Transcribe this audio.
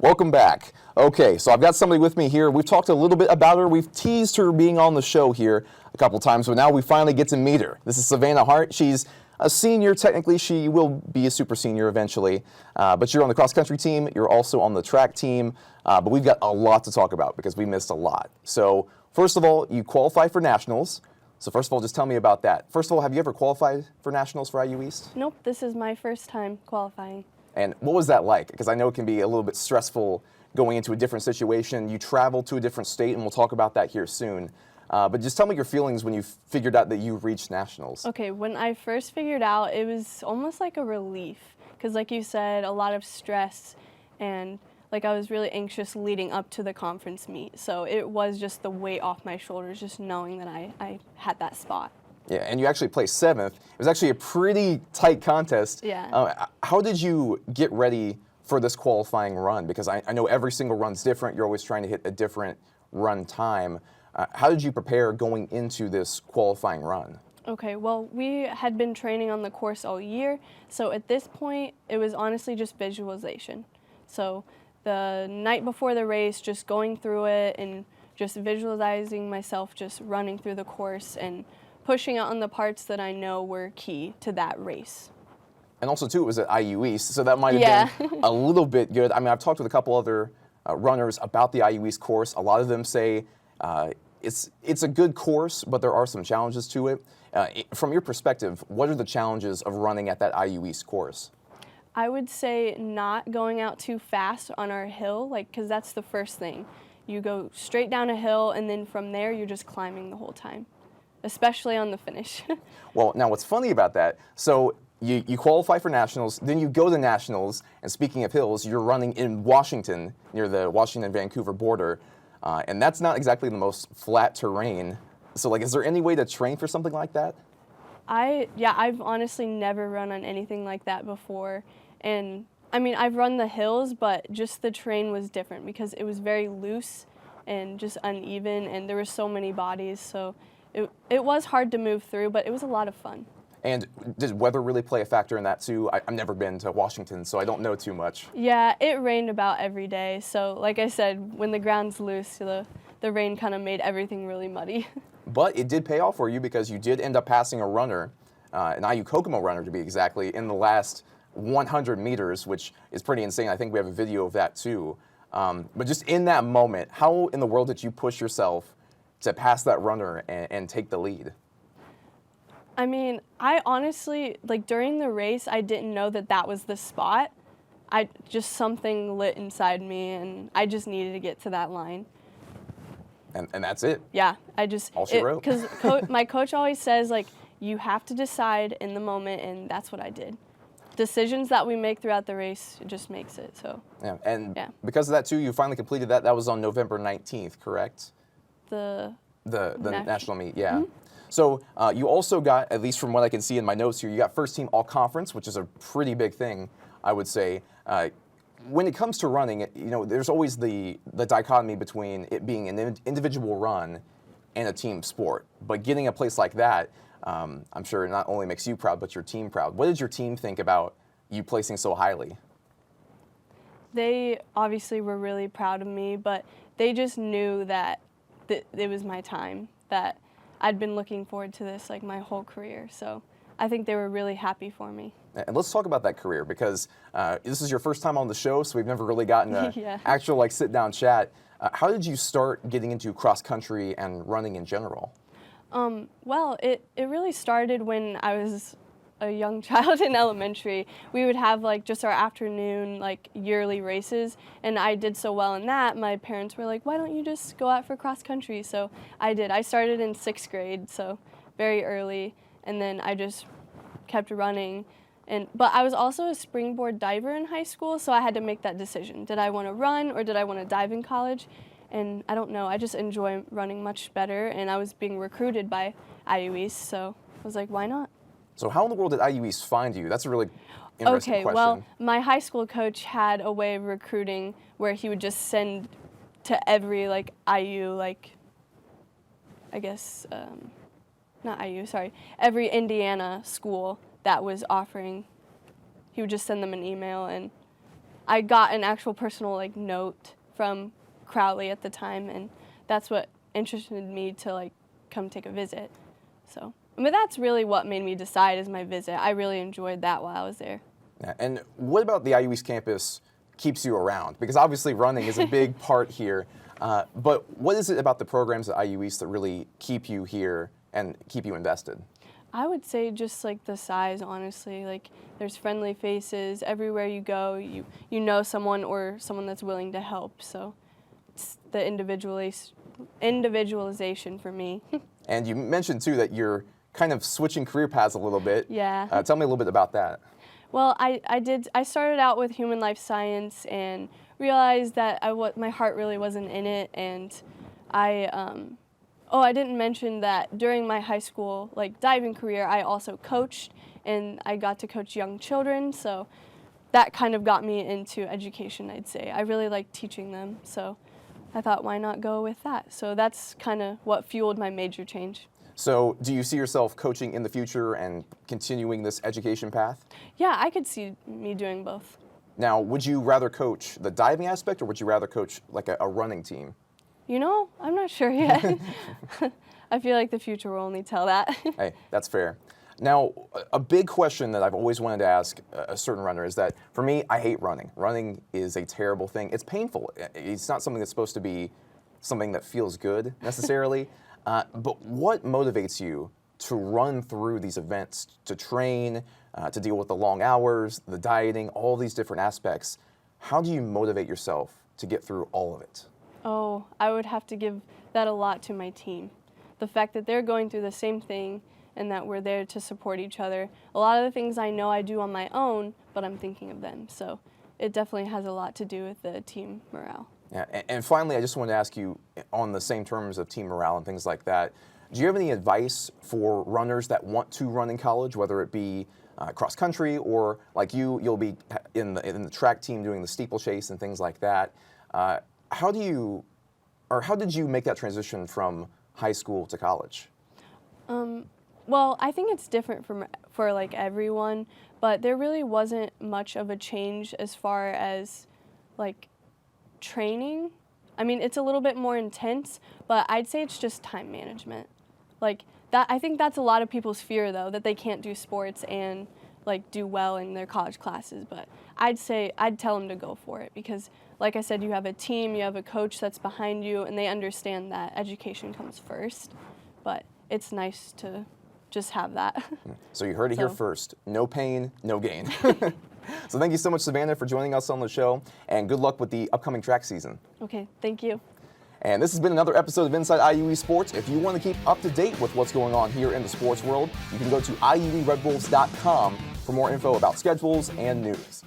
Welcome back. Okay, so I've got somebody with me here. We've talked a little bit about her. We've teased her being on the show here a couple times, but now we finally get to meet her. This is Savannah Hart. She's a senior. Technically, she will be a super senior eventually, but you're on the cross-country team. You're also on the track team, but we've got a lot to talk about because we missed a lot. So first of all, you qualified for nationals. So first of all, just tell me about that. First of all, have you ever qualified for nationals for IU East? Nope, this is my first time qualifying. And what was that like? Because I know it can be a little bit stressful going into a different situation. You traveled to a different state, and we'll talk about that here soon. But just tell me your feelings when you figured out that you reached nationals. Okay, when I first figured out, it was almost like a relief. Because like you said, a lot of stress, and like I was really anxious leading up to the conference meet. So it was just the weight off my shoulders, just knowing that I had that spot. Yeah, and you actually placed 7th. It was actually a pretty tight contest. Yeah. How did you get ready for this qualifying run? Because I know every single run's different. You're always trying to hit a different run time. How did you prepare going into this qualifying run? Okay, well, we had been training on the course all year. So at this point, it was honestly just visualization. So the night before the race, just going through it and just visualizing myself just running through the course and pushing out on the parts that I know were key to that race. And also, too, it was at IU East, so that might have been a little bit good. I mean, I've talked with a couple other runners about the IU East course. A lot of them say it's a good course, but there are some challenges to it. From your perspective, what are the challenges of running at that IU East course? I would say not going out too fast on our hill, because that's the first thing. You go straight down a hill, and then from there, you're just climbing the whole time, especially on the finish. Well, now what's funny about that, so you qualify for nationals, then you go to nationals, and speaking of hills, you're running in Washington, near the Washington-Vancouver border, and that's not exactly the most flat terrain. So, is there any way to train for something like that? I've honestly never run on anything like that before, and I mean, I've run the hills, but just the terrain was different because it was very loose and just uneven, and there were so many bodies, so it was hard to move through, but it was a lot of fun. And did weather really play a factor in that too? I've never been to Washington, so I don't know too much. Yeah, it rained about every day. So like I said, when the ground's loose, the rain kind of made everything really muddy. But it did pay off for you because you did end up passing a runner, an IU Kokomo runner to be exactly, in the last 100 meters, which is pretty insane. I think we have a video of that too. But just in that moment, how in the world did you push yourself to pass that runner and take the lead? I mean, I honestly, during the race, I didn't know that was the spot. Something lit inside me, and I just needed to get to that line. And that's it? Yeah, all she wrote? Because my coach always says, you have to decide in the moment, and that's what I did. Decisions that we make throughout the race, it just makes it, so. Yeah, and because of that, too, you finally completed that. That was on November 19th, correct? The national meet, yeah. Mm-hmm. So you also got, at least from what I can see in my notes here, you got first team all conference, which is a pretty big thing, I would say. When it comes to running, there's always the dichotomy between it being an individual run and a team sport. But getting a place like that, I'm sure it not only makes you proud, but your team proud. What did your team think about you placing so highly? They obviously were really proud of me, but they just knew that it was my time, that I'd been looking forward to this my whole career. So I think they were really happy for me. And let's talk about that career because this is your first time on the show, so we've never really gotten an actual sit-down chat. How did you start getting into cross-country and running in general? Well, it really started when I was a young child in elementary. We would have just our afternoon yearly races, and I did so well in that, my parents were like, why don't you just go out for cross country? So I did. I started in 6th grade, so very early, and then I just kept running. But I was also a springboard diver in high school, so I had to make that decision. Did I want to run or did I want to dive in college? And I don't know, I just enjoy running much better, and I was being recruited by IU East, so I was like, why not? So how in the world did IU East find you? That's a really interesting question. Okay, well, my high school coach had a way of recruiting where he would just send to every IU, I guess, not IU, sorry, every Indiana school that was offering. He would just send them an email, and I got an actual personal like note from Crowley at the time, and that's what interested me to like come take a visit. So, I mean, that's really what made me decide is my visit. I really enjoyed that while I was there. Yeah, and what about the IU East campus keeps you around? Because obviously running is a big part here, but what is it about the programs at IU East that really keep you here and keep you invested? I would say just like the size, honestly. Like there's friendly faces everywhere you go. You know someone or someone that's willing to help. So it's the individualization for me. And you mentioned too that you're kind of switching career paths a little bit. Yeah. Tell me a little bit about that. Well, I started out with human life science and realized that my heart really wasn't in it, and I didn't mention that during my high school like diving career, I also coached, and I got to coach young children, so that kind of got me into education, I'd say. I really like teaching them, so I thought, why not go with that? So that's kind of what fueled my major change. So do you see yourself coaching in the future and continuing this education path? Yeah, I could see me doing both. Now, would you rather coach the diving aspect, or would you rather coach like a running team? You know, I'm not sure yet. I feel like the future will only tell that. Hey, that's fair. Now, a big question that I've always wanted to ask a certain runner is that, for me, I hate running. Running is a terrible thing. It's painful. It's not something that's supposed to be something that feels good, necessarily. But what motivates you to run through these events, to train, to deal with the long hours, the dieting, all these different aspects? How do you motivate yourself to get through all of it? Oh, I would have to give that a lot to my team. The fact that they're going through the same thing and that we're there to support each other. A lot of the things I know I do on my own, but I'm thinking of them. So it definitely has a lot to do with the team morale. Yeah, and finally, I just wanted to ask you, on the same terms of team morale and things like that, do you have any advice for runners that want to run in college, whether it be cross country or like you'll be in the track team doing the steeplechase and things like that? How did you make that transition from high school to college? Well, I think it's different for like everyone, but there really wasn't much of a change as far as like training. I mean, it's a little bit more intense, but I'd say it's just time management. Like that, I think that's a lot of people's fear though, that they can't do sports and like do well in their college classes, but I'd tell them to go for it because like I said, you have a team, you have a coach that's behind you, and they understand that education comes first, but it's nice to just have that. So you heard it here first. No pain, no gain. So thank you so much, Savannah, for joining us on the show, and good luck with the upcoming track season. Okay, thank you. And this has been another episode of Inside IUE Sports. If you want to keep up to date with what's going on here in the sports world, you can go to IUERedBulls.com for more info about schedules and news.